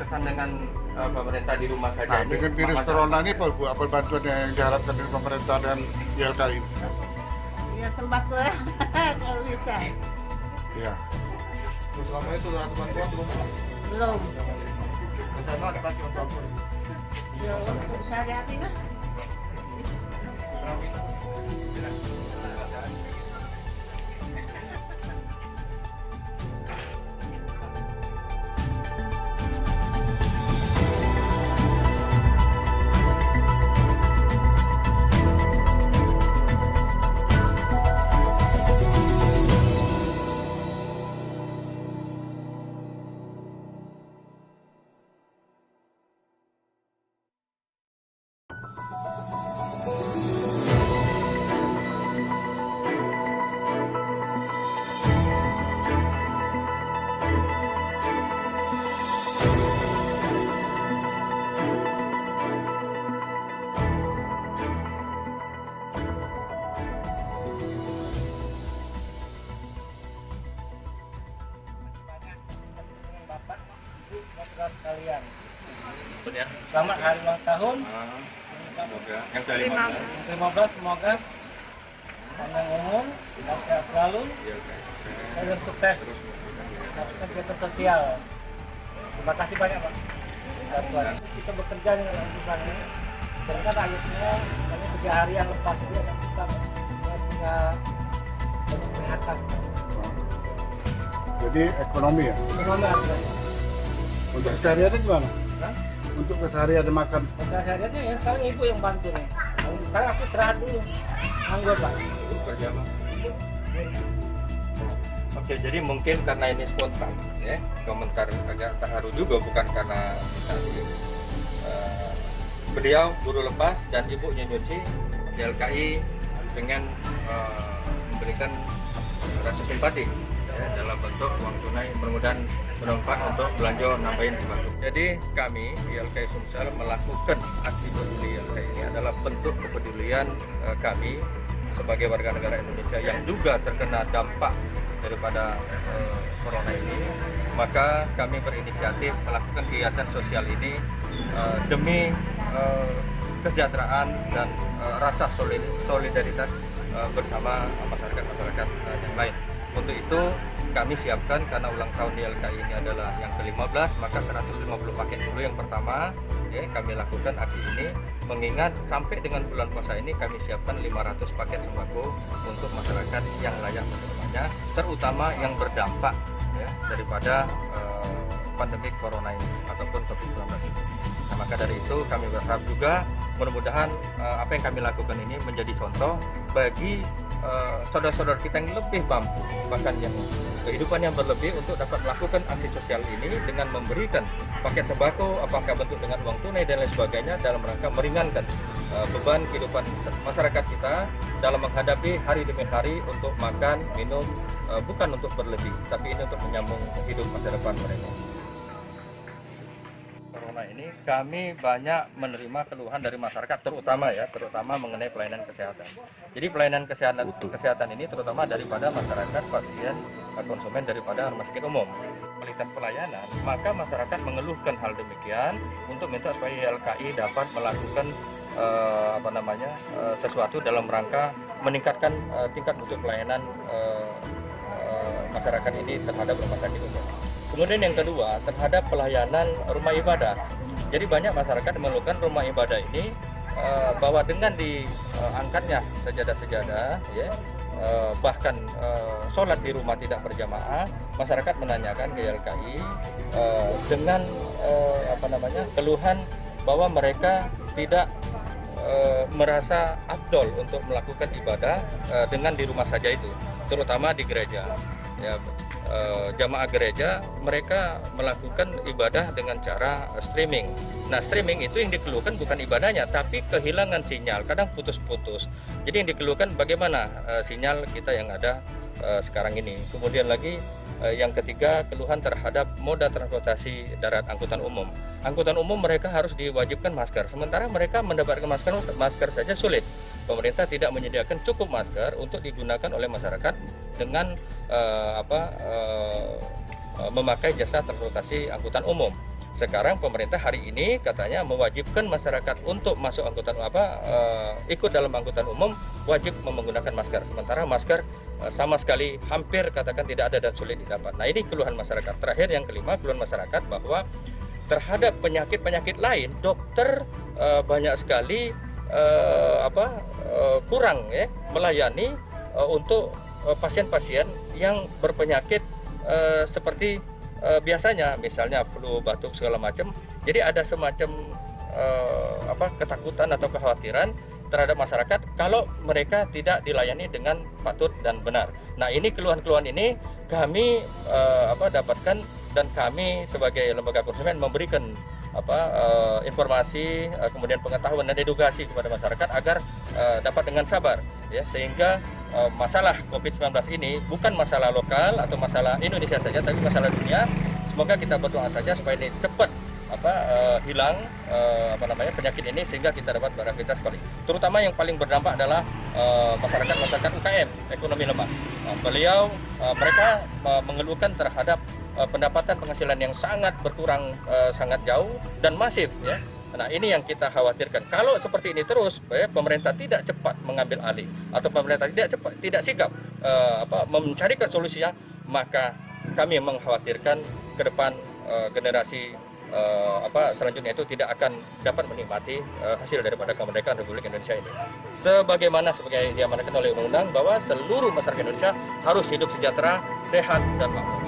berkesan dengan pemerintah di rumah saja Nah, ini. dengan virus corona ini apa bantuan yang diharapkan dari pemerintah dan YLKI? Ya sembako ya, kalau bisa. Ya. Terus selama itu sudah ada bantuan belum? Belum. Rencana ada bantuan apa? Ya untuk sehari-hari lah. Sekalian. Ya. Selamat hari ulang tahun. Semoga yang ke-15. 15 semoga panjang umur dan sehat selalu dan sukses melakukan kegiatan sosial. Terima kasih banyak Pak. Bantuan. Kita bekerja dengan susah ini. Karena akhirnya hanya 3 hari yang lepas itu agak susah sehingga ke atas. Jadi ekonomi ya. Ekonomi ada. Untuk kesehariannya gimana? Hah? Untuk keseharian makan. Kesehariannya ya sekarang ibu yang bantu nih. Sekarang aku istirahat dulu. Nganggur Pak. Kerja apa? Oke, jadi mungkin karena ini spontan, ya, komentar agak terharu juga, bukan karena minta duit. Beliau guru lepas dan ibunya nyuci, YLKI dengan memberikan rasa simpati ya, dalam bentuk uang tunai, mudah-mudahan bermanfaat untuk belanja nambahin sembako. Jadi kami YLKI Sumsel melakukan aksi peduli YLKI ini adalah bentuk kepedulian kami sebagai warga negara Indonesia yang juga terkena dampak daripada corona ini. Maka kami berinisiatif melakukan kegiatan sosial ini demi kesejahteraan dan rasa solidaritas bersama masyarakat-masyarakat yang lain. Untuk itu kami siapkan, karena ulang tahun YLKI ini adalah yang ke-15, maka 150 paket dulu yang pertama ya, kami lakukan aksi ini, mengingat sampai dengan bulan puasa ini kami siapkan 500 paket sembako untuk masyarakat yang layak menerimanya, terutama yang berdampak ya, daripada pandemi corona ini ataupun COVID-19 ini. Nah, maka dari itu kami berharap juga mudah-mudahan apa yang kami lakukan ini menjadi contoh bagi saudara-saudara kita yang lebih mampu, bahkan yang kehidupan yang berlebih, untuk dapat melakukan aksi sosial ini dengan memberikan paket sembako, apakah bentuk dengan uang tunai dan lain sebagainya, dalam rangka meringankan beban kehidupan masyarakat kita dalam menghadapi hari demi hari untuk makan, minum, bukan untuk berlebih, tapi ini untuk menyambung hidup masa depan mereka. Corona ini kami banyak menerima keluhan dari masyarakat, terutama mengenai pelayanan kesehatan. Jadi pelayanan kesehatan ini terutama daripada masyarakat, pasien, konsumen daripada rumah sakit umum. Kualitas pelayanan, maka masyarakat mengeluhkan hal demikian untuk minta supaya YLKI dapat melakukan sesuatu dalam rangka meningkatkan tingkat mutu pelayanan masyarakat ini terhadap rumah sakit umum. Kemudian yang kedua, terhadap pelayanan rumah ibadah. Jadi banyak masyarakat mengeluhkan rumah ibadah ini bahwa dengan diangkatnya sejadah-sejadah, ya, bahkan sholat di rumah tidak berjamaah, masyarakat menanyakan ke YLKI dengan keluhan bahwa mereka tidak merasa afdol untuk melakukan ibadah dengan di rumah saja itu, terutama di gereja. Ya, jamaah gereja mereka melakukan ibadah dengan cara streaming. Nah, streaming itu yang dikeluhkan bukan ibadahnya, tapi kehilangan sinyal, kadang putus-putus. Jadi yang dikeluhkan bagaimana sinyal kita yang ada sekarang ini. Kemudian lagi yang ketiga, keluhan terhadap moda transportasi darat angkutan umum. Angkutan umum mereka harus diwajibkan masker, sementara mereka mendapatkan masker saja sulit. Pemerintah tidak menyediakan cukup masker untuk digunakan oleh masyarakat dengan memakai jasa transportasi angkutan umum. Sekarang pemerintah hari ini katanya mewajibkan masyarakat untuk masuk angkutan ikut dalam angkutan umum wajib menggunakan masker. Sementara masker sama sekali hampir katakan tidak ada dan sulit didapat. Nah, ini keluhan masyarakat. Terakhir yang kelima, keluhan masyarakat bahwa terhadap penyakit-penyakit lain dokter banyak sekali kurang ya melayani untuk pasien-pasien yang berpenyakit seperti biasanya, misalnya flu, batuk segala macam. Jadi ada semacam ketakutan atau kekhawatiran terhadap masyarakat kalau mereka tidak dilayani dengan patut dan benar. Nah, ini keluhan-keluhan ini kami dapatkan, dan kami sebagai lembaga konsumen memberikan informasi, kemudian pengetahuan dan edukasi kepada masyarakat agar dapat dengan sabar ya, sehingga masalah COVID-19 ini bukan masalah lokal atau masalah Indonesia saja, tapi masalah dunia. Semoga kita berdoa saja supaya ini cepat hilang penyakit ini, sehingga kita dapat beraktivitas kembali. Terutama yang paling berdampak adalah masyarakat UKM, ekonomi lemah. Mereka mengeluhkan terhadap pendapatan penghasilan yang sangat berkurang, sangat jauh dan masif ya. Nah, ini yang kita khawatirkan. Kalau seperti ini terus, pemerintah tidak cepat mengambil alih atau pemerintah tidak sigap mencarikan solusinya, maka kami mengkhawatirkan ke depan generasi selanjutnya itu tidak akan dapat menikmati hasil daripada kemerdekaan Republik Indonesia ini. Sebagai yang diamanatkan oleh undang-undang bahwa seluruh masyarakat Indonesia harus hidup sejahtera, sehat dan makmur.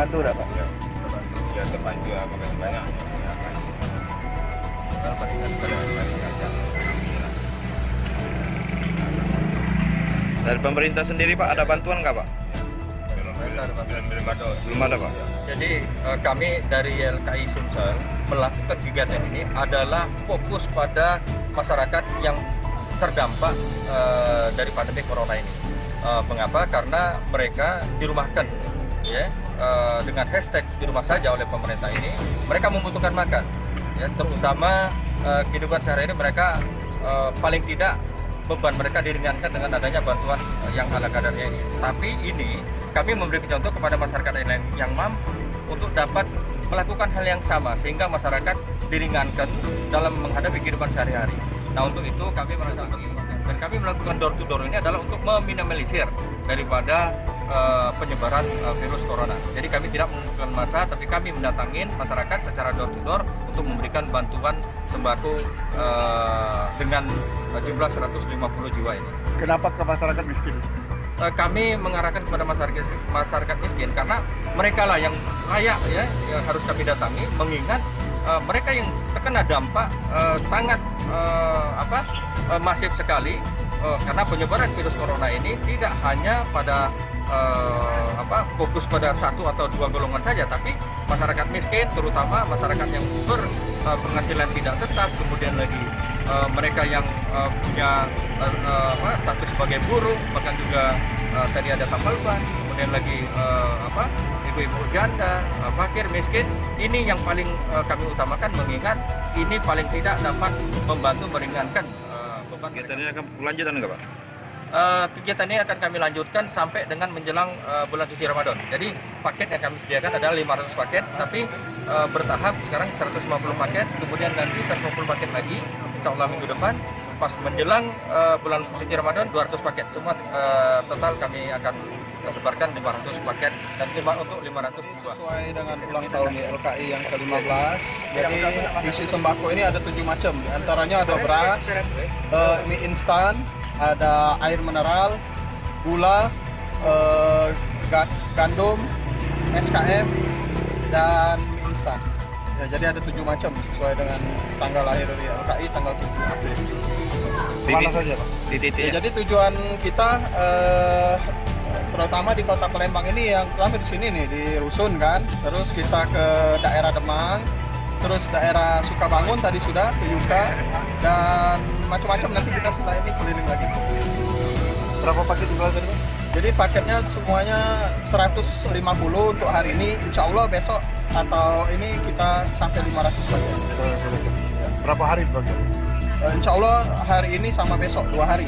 Terbantu dah Pak? Ya, terbantu banyak. Dari pemerintah sendiri Pak, ada bantuan nggak Pak? Belum ada Pak. Jadi kami dari YLKI Sumsel melakukan kegiatan ini adalah fokus pada masyarakat yang terdampak dari pandemi corona ini. Mengapa? Karena mereka dirumahkan ya, dengan hashtag di rumah saja oleh pemerintah ini. Mereka membutuhkan makan ya, terutama kehidupan sehari-hari mereka paling tidak beban mereka diringankan dengan adanya bantuan yang ala kadarnya ini. Tapi ini kami memberi contoh kepada masyarakat yang mampu untuk dapat melakukan hal yang sama, sehingga masyarakat diringankan dalam menghadapi kehidupan sehari-hari. Nah, untuk itu kami merasa dan kami melakukan door to door ini adalah untuk meminimalisir daripada penyebaran virus corona. Jadi kami tidak mengumpulkan massa, tapi kami mendatangin masyarakat secara door to door untuk memberikan bantuan sembako dengan jumlah 150 jiwa ini. Kenapa ke masyarakat miskin? Kami mengarahkan kepada masyarakat miskin karena mereka lah yang layak ya, yang harus kami datangi, mengingat mereka yang terkena dampak sangat masif sekali karena penyebaran virus corona ini tidak hanya pada fokus pada satu atau dua golongan saja, tapi masyarakat miskin, terutama masyarakat yang berpenghasilan tidak tetap, kemudian lagi mereka yang punya status sebagai buruh, bahkan juga tadi ada tambal ban, kemudian lagi ibu-ibu janda, fakir, miskin. Ini yang paling kami utamakan, mengingat ini paling tidak dapat membantu meringankan beban. Kegiatannya akan berlanjutan nggak Pak? Kegiatan ini akan kami lanjutkan sampai dengan menjelang bulan suci Ramadan. Jadi paket yang kami sediakan adalah 500 paket, tapi bertahap sekarang 150 paket, kemudian nanti 150 paket lagi, insya Allah minggu depan. Pas menjelang bulan suci Ramadan 200 paket. Semua total kami akan sebarkan 500 paket dan untuk 500 siswa. Sesuai dengan ulang tahun YLKI yang ke-15, jadi isi sembako ini ada 7 macam. Di antaranya ada beras, mie instan, ada air mineral, gula, gandum, SKM, dan mie instan. Ya, jadi ada 7 macam sesuai dengan tanggal lahir dari YLKI, tanggal 7 April. Mana saja Pak? Ya, jadi tujuan kita terutama di kota Palembang ini, yang pertama di sini nih di Rusun kan, terus kita ke daerah Demang, terus daerah Sukabangun tadi sudah ke Yuka, dan macam-macam nanti kita setelah ini keliling lagi. Berapa paket jual tadi Pak? Jadi paketnya semuanya 150 untuk hari ini, insya Allah besok atau ini kita sampai 500 paket. Berapa hari Pak? Insya Allah hari ini sama besok 2 hari.